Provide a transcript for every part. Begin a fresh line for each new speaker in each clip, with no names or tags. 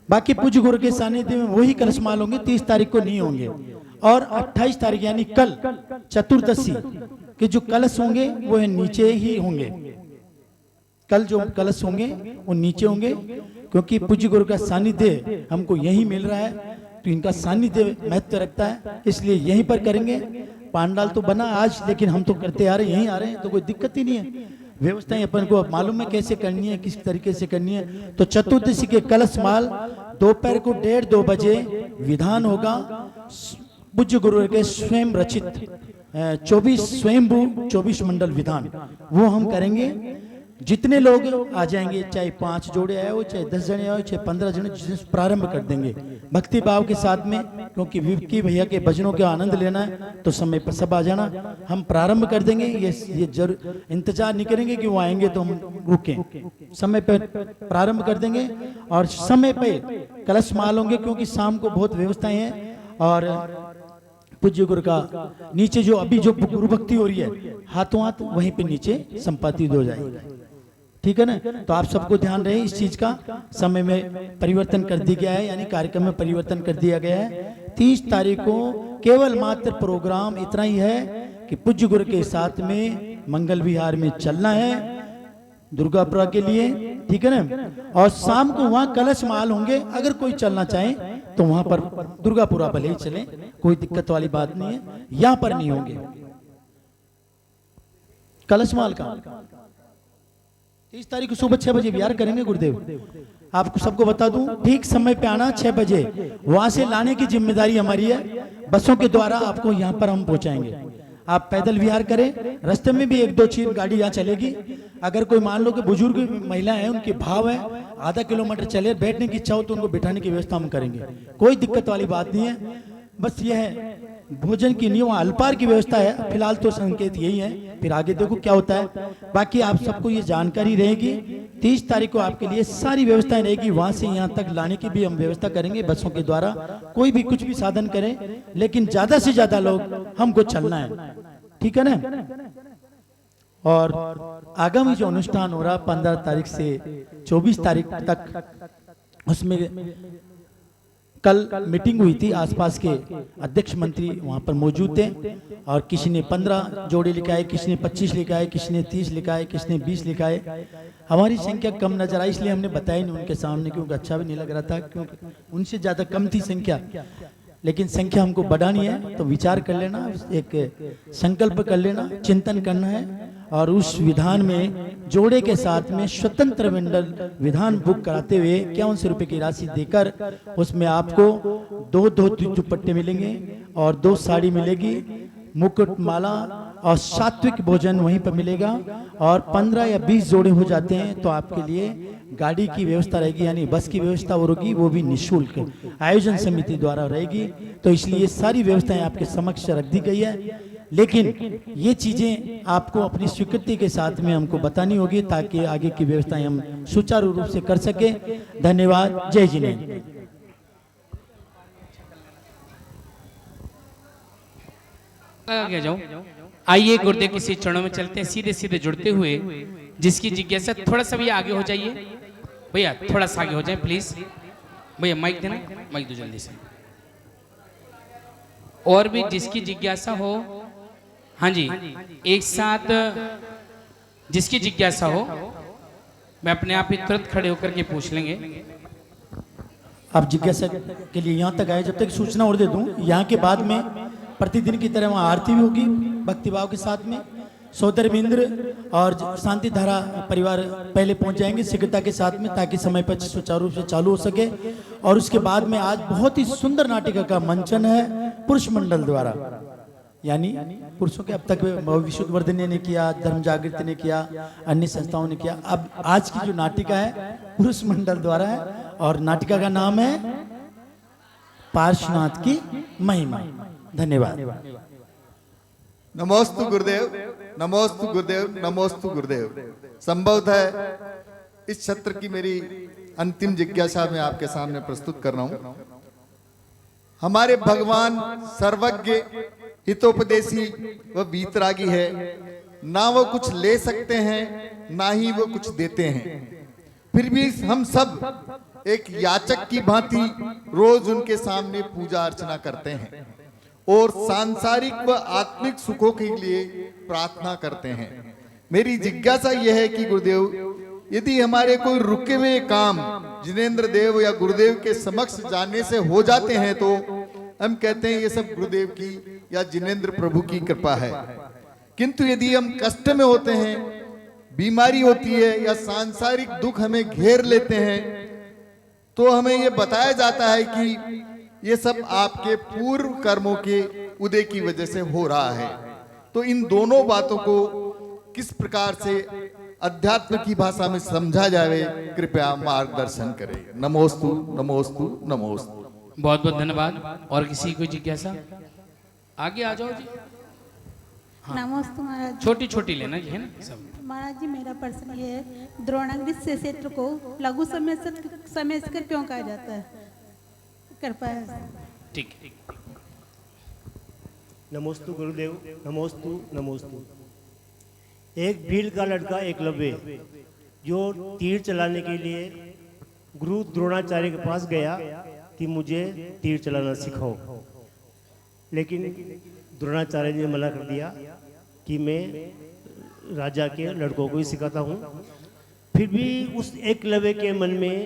बाकी पूज्य गुरु के सानिध्य में वही कलश माल होंगे, 30 तारीख को नहीं होंगे। और 28 तारीख यानी कल चतुर्दशी के जो कलश होंगे वो नीचे ही होंगे। कल जो कलश होंगे वो नीचे होंगे, क्योंकि पूज्य गुरु का सानिध्य हमको यही मिल रहा है, तो इनका सानिध्य महत्व रखता है, इसलिए यहीं पर करेंगे। पांडाल तो बना आज, लेकिन हम तो करते आ रहे हैं, यहीं आ रहे हैं, तो कोई दिक्कत ही नहीं है। व्यवस्थाएं अपन को मालूम है कैसे करनी है, किस तरीके से करनी है। तो चतुर्दशी के कलश माल दोपहर को 1:30-2 बजे विधान होगा। पूज्य गुरु के स्वयं रचित 24 स्वयंभू 24 मंडल विधान वो हम करेंगे। जितने लोग आ जाएंगे, चाहे 5 जोड़े आए हो, चाहे 10 जने आए, चाहे 15 जने, जिससे प्रारंभ कर देंगे भक्ति भाव के साथ में, क्योंकि विक्की भैया के भजनों का आनंद लेना है तो समय पर सब आ जाना। हम प्रारंभ कर देंगे, ये जरूर इंतजार नहीं करेंगे कि वो आएंगे तो हम रुकें, समय पर प्रारंभ कर देंगे और समय पे कलश माल होंगे, क्योंकि शाम को बहुत व्यवस्थाएं हैं। और पूज्य गुरु का नीचे जो अभी जो गुरु भक्ति हो रही है, हाथों हाथ वहीं पे नीचे संपादित हो जाएगी, ठीक है ना। तो आप सबको ध्यान रहे, इस चीज का समय में परिवर्तन कर दिया गया है, यानी कार्यक्रम में परिवर्तन कर दिया गया है। 30 तारीख को केवल मात्र प्रोग्राम इतना ही है कि पूज्य गुरु के साथ में मंगल विहार में चलना है दुर्गापुरा के लिए, ठीक है ना। और शाम को वहां कलश माल होंगे, अगर कोई चलना चाहे तो वहां पर दुर्गापुरा भले ही चले, कोई दिक्कत वाली बात नहीं है। यहां पर नहीं होंगे कलश माल का। 30 तारीख को सुबह 6 बजे विहार करेंगे गुरुदेव। आपको सबको बता दूं, ठीक समय पे आना 6 बजे। वहां से लाने की जिम्मेदारी हमारी है, बसों के द्वारा आपको यहाँ पर हम पहुंचाएंगे। आप पैदल विहार करें, रास्ते में भी 1-2 चीज गाड़ी यहाँ चलेगी। अगर कोई मान लो कि बुजुर्ग महिलाएं हैं, उनके भाव है, आधा किलोमीटर चले, बैठने की इच्छा हो तो उनको बिठाने की व्यवस्था हम करेंगे, कोई दिक्कत वाली बात नहीं है। बस ये है भोजन की नहीं, वहाँ अल्पाहार की व्यवस्था है फिलहाल, तो संकेत यही है, फिर आगे देखो क्या होता है। बाकी आप सबको ये जानकारी रहेगी, 30 तारीख को आपके लिए सारी व्यवस्थाएं रहेगी। वहां से यहाँ तक लाने की भी हम व्यवस्था करेंगे बसों के द्वारा, कोई भी कुछ भी साधन करें, लेकिन ज्यादा से ज्यादा लोग हमको चलना है, ठीक है ना। और आगामी जो अनुष्ठान हो रहा 15 तारीख से 24 तारीख तक, उसमें कल मीटिंग हुई थी, आसपास के अध्यक्ष मंत्री वहां पर मौजूद थे, और किसी ने 15 जोड़े लिखाए, किसी ने 25 लिखाए, किसी ने 30 लिखाए, किसी ने 20 लिखाए। हमारी संख्या कम नजर आई, इसलिए हमने बताया नहीं उनके सामने, क्योंकि अच्छा भी नहीं लग रहा था, क्योंकि उनसे ज्यादा कम थी संख्या। लेकिन संख्या हमको बढ़ानी है, तो विचार कर लेना, एक संकल्प कर लेना, चिंतन करना है। और उस विधान में जोड़े के साथ में स्वतंत्र मंडल विधान बुक कराते हुए 51 रुपए की राशि देकर, उसमें आपको 2 दुपट्टे मिलेंगे और 2 साड़ी मिलेगी, मुकुट माला और सात्विक भोजन वहीं पर मिलेगा। और 15 या 20 जोड़े हो जाते हैं तो आपके लिए गाड़ी की व्यवस्था रहेगी, यानी बस की व्यवस्था होगी, वो भी निःशुल्क आयोजन समिति द्वारा रहेगी। तो इसलिए सारी व्यवस्थाएं आपके समक्ष रख दी गई है, लेकिन ये चीजें आपको अपनी स्वीकृति के साथ में हमको बतानी होगी, ताकि आगे की व्यवस्थाएं हम सुचारू रूप से कर सके। धन्यवाद, जय जिनेंद्र।
आगे जाओ, आइए गुरुदेव के चरणों में चलते हैं, सीधे सीधे जुड़ते हुए। जिसकी जिज्ञासा, थोड़ा सा भैया आगे हो जाइए, भैया थोड़ा सा आगे हो जाए प्लीज। भैया माइक देना, माइक दो जल्दी से। और भी जिसकी जिज्ञासा हो, हाँ जी, एक साथ जिसकी जिज्ञासा हो, मैं अपने आप ही तुरंत खड़े होकर के पूछ लेंगे।
आप जिज्ञासा के लिए यहाँ तक आए, जब तक सूचना और दे दूं, यहाँ के बाद में प्रतिदिन की तरह वहाँ आरती भी होगी भक्तिभाव के साथ में। सौदरविंद्र और शांति धारा परिवार पहले पहुंच जाएंगे शीघ्रता के साथ में, ताकि समय पर सुचारू रूप से चालू हो सके। और उसके बाद में आज बहुत ही सुंदर नाटिका का मंचन है पुरुष मंडल द्वारा, यानी पुरुषों के अब तक विशुद्धवर्धन ने किया, धर्म जागृति ने किया, अन्य संस्थाओं ने किया। अब आज की जो नाटिका है पुरुष मंडल द्वारा है, और नाटिका का नाम है पार्श्वनाथ की महिमा। धन्यवाद।
नमोस्तु गुरुदेव, नमोस्तु गुरुदेव, नमोस्तु गुरुदेव। संभवत है इस छत्र की मेरी अंतिम जिज्ञासा मैं आपके सामने प्रस्तुत कर रहा हूं। हमारे भगवान सर्वज्ञ, हितोपदेशी व वीतरागी है, ना वो कुछ ले सकते हैं ना ही वो कुछ देते हैं, फिर भी हम सब एक याचक की भांति रोज उनके सामने पूजा अर्चना करते हैं और सांसारिक व आत्मिक सुखों के लिए प्रार्थना करते हैं। मेरी जिज्ञासा यह है कि गुरुदेव, यदि हमारे कोई रुके हुए काम जिनेंद्र देव या गुरुदेव के समक्ष जाने से हो जाते हैं तो हम कहते हैं ये सब गुरुदेव की या जिनेंद्र प्रभु की कृपा है। किंतु यदि हम कष्ट में होते हैं, बीमारी होती है या सांसारिक दुख हमें घेर लेते हैं, तो हमें यह बताया जाता है कि ये सब आपके पूर्व कर्मों के उदय की वजह से हो रहा है। तो इन दोनों बातों को किस प्रकार से अध्यात्म की भाषा में समझा जाए, कृपया मार्गदर्शन करें। नमोस्तु नमोस्तु नमोस्तु।
बहुत बहुत धन्यवाद। और किसी को जिज्ञासा? आगे आ जाओ जी। हाँ।
नमस्ते महाराज जी।
छोटी छोटी लेना जी, है ना सब।
महाराज जी, मेरा प्रश्न ये है, द्रोणाग्नि से क्षेत्र को लघु समझकर क्यों कहा जाता है? कृपया।
ठीक।
नमोस्तु गुरुदेव, नमोस्तु नमोस्तु। एक भील का लड़का एकलव्य जो तीर चलाने के लिए गुरु द्रोणाचार्य के पास गया कि मुझे तीर चलाना सिखाओ, लेकिन द्रोणाचार्य ने मना कर दिया कि मैं राजा के लड़कों को ही सिखाता हूँ। फिर भी उस एकलव्य के मन में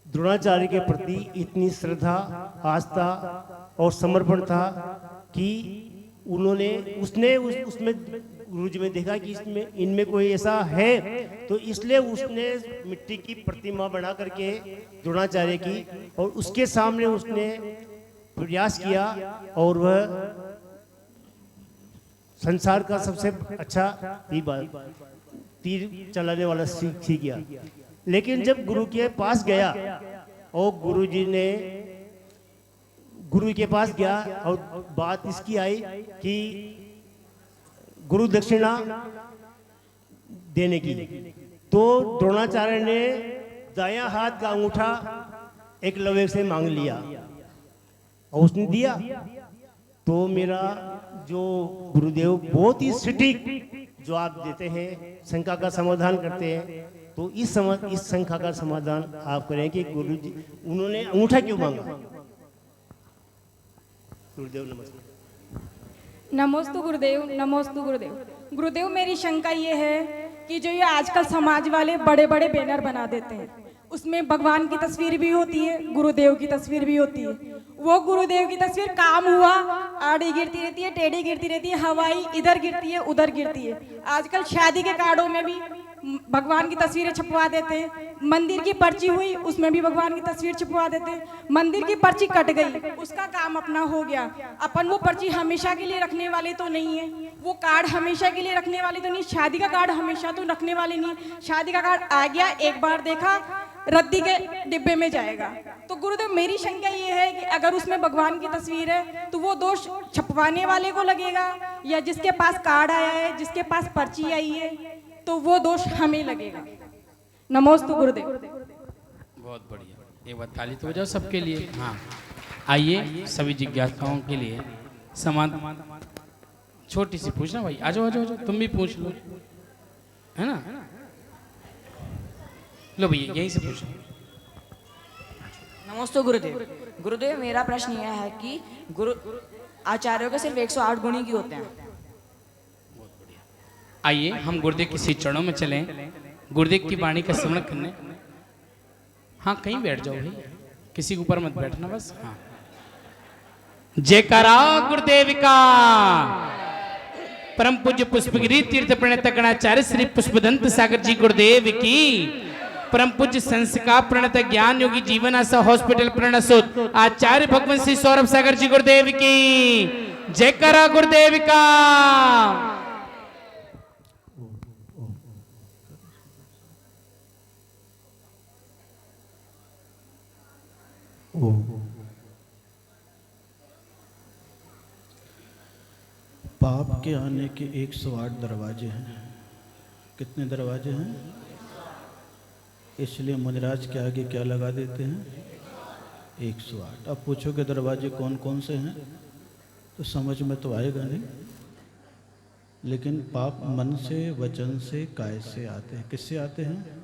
द्रोणाचार्य के प्रति इतनी श्रद्धा, आस्था और समर्पण था कि उसने उसमें गुरुजी में देखा कि इसमें इनमें कोई ऐसा है, तो इसलिए उसने मिट्टी की प्रतिमा बना करके द्रोणाचार्य की और उसके सामने उसने प्रयास किया और वह संसार का सबसे अच्छा तीर चलाने वाला सीख गया। लेकिन जब गुरु के पास गया और गुरु के पास गया और बात इसकी आई कि गुरु दक्षिणा देने की, तो द्रोणाचार्य ने दायां हाथ का अंगूठा एकलव्य से मांग लिया और उसने दिया। तो मेरा जो गुरुदेव बहुत ही सटीक जो आप देते हैं, शंका का समाधान करते हैं, तो इस शंका का समाधान आप करें कि गुरुजी उन्होंने अंगूठा क्यों मांगा? गुरुदेव नमस्कार।
नमोस्तु गुरुदेव, नमोस्तु गुरुदेव। गुरुदेव, मेरी शंका ये है कि जो ये आजकल समाज वाले बड़े बड़े बैनर बना देते हैं, उसमें भगवान की तस्वीर भी होती है, गुरुदेव की तस्वीर भी होती है। वो गुरुदेव की तस्वीर काम हुआ आड़ी गिरती रहती है, टेढ़ी गिरती रहती है, हवाई इधर गिरती है उधर गिरती है। आजकल शादी के कार्डों में भी भगवान की तस्वीरें छपवा देते हैं। मंदिर की पर्ची हुई, उसमें भी भगवान की तस्वीर छपवा देते हैं। मंदिर की पर्ची कट गई, उसका काम अपना हो गया। अपन वो पर्ची हमेशा के लिए रखने वाले तो नहीं है, वो कार्ड हमेशा के लिए रखने वाले तो नहीं। शादी का कार्ड हमेशा तो रखने वाले नहीं। शादी का कार्ड आ गया, एक बार देखा, रद्दी के डिब्बे में जाएगा। तो गुरुदेव, मेरी शंका ये है कि अगर उसमें भगवान की तस्वीर है तो वो दोष छपवाने वाले को लगेगा, या जिसके पास कार्ड आया है, जिसके पास पर्ची आई है, तो वो दोष हमें लगेगा। नमोस्तु गुरुदेव।
बहुत बढ़िया। एक बार ताली तो बजाओ सबके लिए। हाँ, आइए सभी जिज्ञासाओं के लिए समान छोटी सी पूछना भाई। आ जाओ, तुम भी पूछ लो, है ना। लो भैया यहीं से पूछो।
नमस्ते गुरुदेव। गुरुदेव, मेरा प्रश्न यह है कि गुरु आचार्यों के सिर्फ 108 गुणी क्यों होते हैं?
आइए हम गुरुदेव के श्री चरणों में चलें, गुरुदेव की वाणी का श्रवण करने। हाँ, कहीं बैठ जाओ भाई, किसी के ऊपर मत बैठना बस। हाँ, जयकारा गुरुदेव का। परम पूज्य पुष्पगिरी तीर्थ प्रणेता गणाचार्य श्री पुष्पदंत सागर जी गुरुदेव की। परम पूज्य संस्कार प्रणेता ज्ञान योगी जीवन आशा हॉस्पिटल प्रणसोद आचार्य भगवान श्री सौरभ सागर जी गुरुदेव की। जयकारा गुरुदेव का।
पाप के आने के 108 दरवाजे हैं। कितने दरवाजे हैं? इसलिए मुनिराज के आगे क्या लगा देते हैं? 108। अब पूछोगे दरवाजे कौन कौन से हैं, तो समझ में तो आएगा नहीं। लेकिन पाप मन से, वचन से, काय से आते हैं। किससे आते हैं?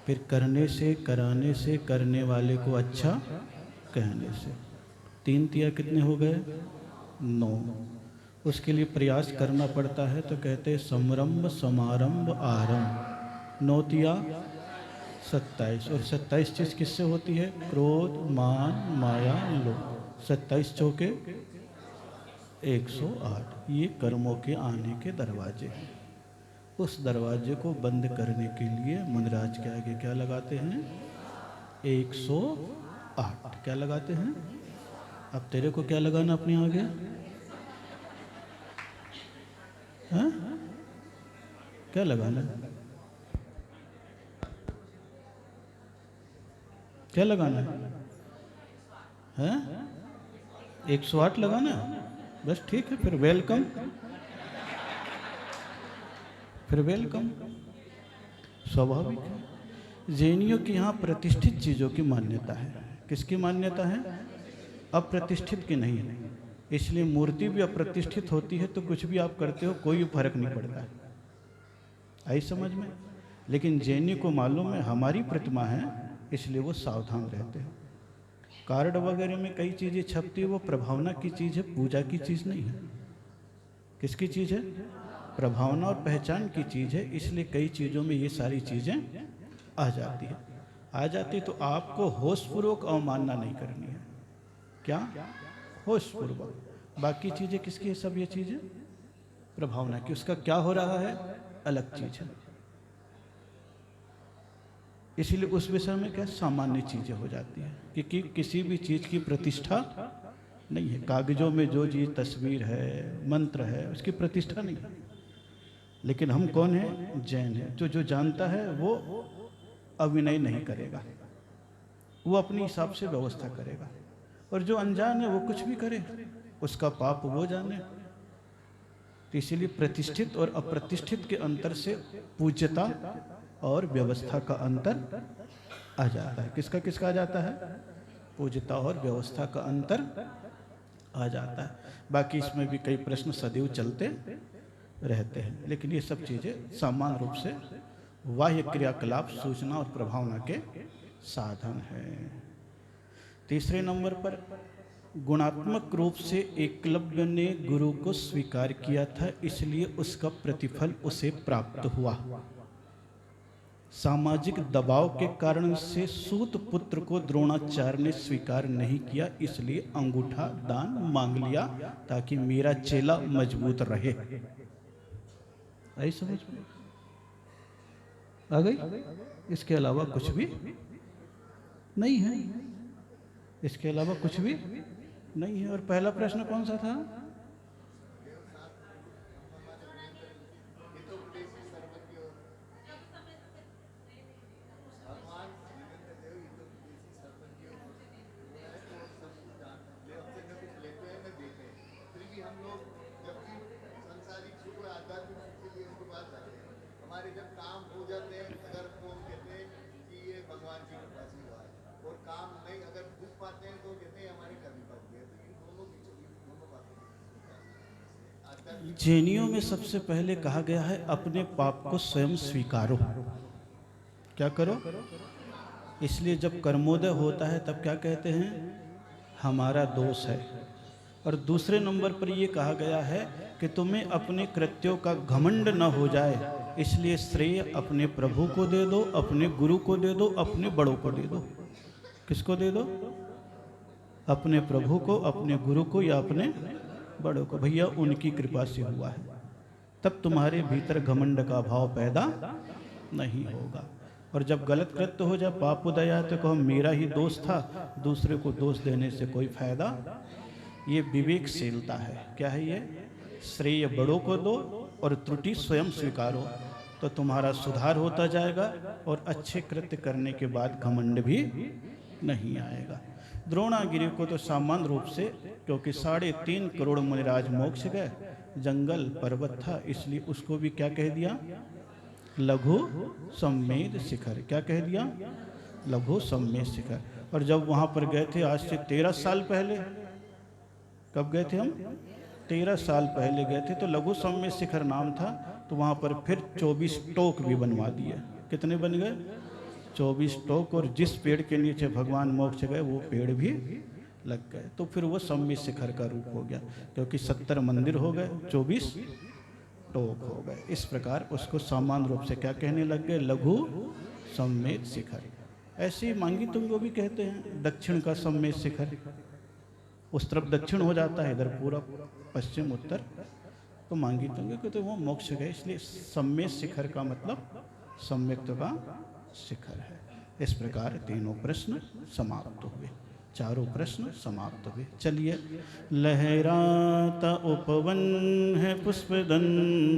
फिर करने से, कराने से, करने वाले को अच्छा कहने से। 3 तिया कितने हो गए? 9। उसके लिए प्रयास करना पड़ता है, तो कहते हैं समरंभ समारंभ आरंभ। 9 तिया 27, और 27 चीज़ किससे होती है? क्रोध, मान, माया, लोभ। 27 चौके 108। ये कर्मों के आने के दरवाजे हैं। उस दरवाजे को बंद करने के लिए मुनिराज के आगे क्या लगाते हैं? 108। क्या लगाते हैं? अब तेरे को क्या लगाना अपने आगे? हाँ? क्या लगाना? क्या लगाना है? 108 लगाना? बस ठीक है, फिर वेलकम, फिर वेलकम। स्वाभाविक है। जैनियों की यहाँ प्रतिष्ठित चीज़ों की मान्यता है। किसकी मान्यता है? अप्रतिष्ठित की नहीं है। इसलिए मूर्ति भी अप्रतिष्ठित होती है तो कुछ भी आप करते हो कोई फर्क नहीं पड़ता। आई समझ में? लेकिन जैनी को मालूम है हमारी प्रतिमा है, इसलिए वो सावधान रहते हैं। कार्ड वगैरह में कई चीज़ें छपती है, वो प्रभावना की चीज़ है, पूजा की चीज़ नहीं है। किसकी चीज़ है? प्रभावना और पहचान की चीज़ है। इसलिए कई चीज़ों में ये सारी चीज़ें आ जाती है। आ जाती तो आपको होशपूर्वक अवमानना नहीं करनी है। क्या? होशपूर्वक। बाकी चीज़ें किसकी है? सब ये चीज़ें प्रभावना की। उसका क्या हो रहा है? अलग चीज़ है। इसीलिए उस विषय में क्या सामान्य चीज़ें हो जाती है कि किसी भी चीज़ की प्रतिष्ठा नहीं है। कागजों में जो चीज़ तस्वीर है, मंत्र है, उसकी प्रतिष्ठा नहीं है। लेकिन हम कौन हैं? जैन है। जो जानता है वो अभिनय नहीं करेगा, वो अपने हिसाब से व्यवस्था करेगा। और जो अनजान है वो कुछ भी करे, उसका पाप वो जाने। तो इसीलिए प्रतिष्ठित और अप्रतिष्ठित के अंतर से पूज्यता और व्यवस्था का अंतर आ जाता है। किसका किसका आ जाता है? पूज्यता और व्यवस्था का अंतर आ जाता है। बाकी इसमें भी कई प्रश्न सदैव चलते रहते हैं, लेकिन ये सब चीज़ें सामान्य रूप से बाह्य क्रियाकलाप, सूचना और प्रभावना के साधन हैं। तीसरे नंबर पर गुणात्मक रूप से एकलव्य ने गुरु को स्वीकार किया था, इसलिए उसका प्रतिफल उसे प्राप्त हुआ। सामाजिक दबाव के कारण से सूत पुत्र को द्रोणाचार्य ने स्वीकार नहीं किया, इसलिए अंगूठा दान मांग लिया ताकि मेरा चेला मजबूत रहे। आई समझ में? आ गई? इसके अलावा कुछ भी नहीं है। इसके अलावा कुछ भी नहीं है। और पहला प्रश्न कौन सा था?
हमारे जब काम हो जाते हैं, अगर वो कहते हैं कि ये भगवान की कृपा से हुआ है, और काम नहीं अगर भूख पाते हैं तो कहते हैं हमारे कर्म फल गए। तो इन दोनों बातें
जैनियों में सबसे पहले कहा गया है अपने पाप को स्वयं स्वीकारो। क्या करो? इसलिए जब कर्मोदय होता है तब क्या कहते हैं? हमारा दोष है। और दूसरे नंबर पर यह कहा गया है कि तुम्हें अपने कृत्यों का घमंड न हो जाए, इसलिए श्रेय अपने प्रभु को दे दो, अपने गुरु को दे दो, अपने बड़ों को दे दो। किसको दे दो? अपने प्रभु को, अपने गुरु को या अपने बड़ों को। भैया उनकी कृपा से हुआ है, तब तुम्हारे भीतर घमंड का भाव पैदा नहीं होगा। और जब गलत कृत्य हो जाए, पाप उदय आए, तो कहो मेरा ही दोष था, दूसरे को दोष देने से कोई फायदा। ये विवेकशीलता है। क्या है ये? श्रेय बड़ों को दो और त्रुटि स्वयं स्वीकारो, तो तुम्हारा सुधार होता जाएगा और अच्छे कृत्य करने के बाद घमंड भी नहीं आएगा। द्रोणागिरि को तो सामान्य रूप से, क्योंकि 3.5 करोड़ मुनिराज मोक्ष गए, जंगल पर्वत था, इसलिए उसको भी क्या कह दिया? लघु सम्मेद शिखर। क्या कह दिया? लघु सम्मेद शिखर। और जब वहाँ पर गए थे आज से 13 साल पहले, कब गए थे हम? 13 साल पहले गए थे, तो लघु सम्मेद शिखर नाम था। तो वहाँ पर फिर 24 टोक भी बनवा दिए। कितने बन गए?
24 टोक, और जिस पेड़ के नीचे भगवान मोक्ष गए वो पेड़ भी लग गए। तो फिर वो सम्मित शिखर का रूप हो गया, क्योंकि 70 मंदिर हो गए, 24 टोक हो गए। इस प्रकार उसको सामान्य रूप से क्या कहने लग गए? लघु सम्मित शिखर। ऐसे ही मांगी तुंग को भी कहते हैं दक्षिण का सम्मित शिखर। उस तरफ दक्षिण हो जाता है, इधर पूरब पश्चिम उत्तर, तो मांगी तुंग कहते वो मोक्ष गए, इसलिए सम्मित शिखर का मतलब सम्यक्त का शिखर है। इस प्रकार तीनों प्रश्न समाप्त हुए, चारों प्रश्न समाप्त हुए। चलिए, लहराता उपवन है पुष्पदन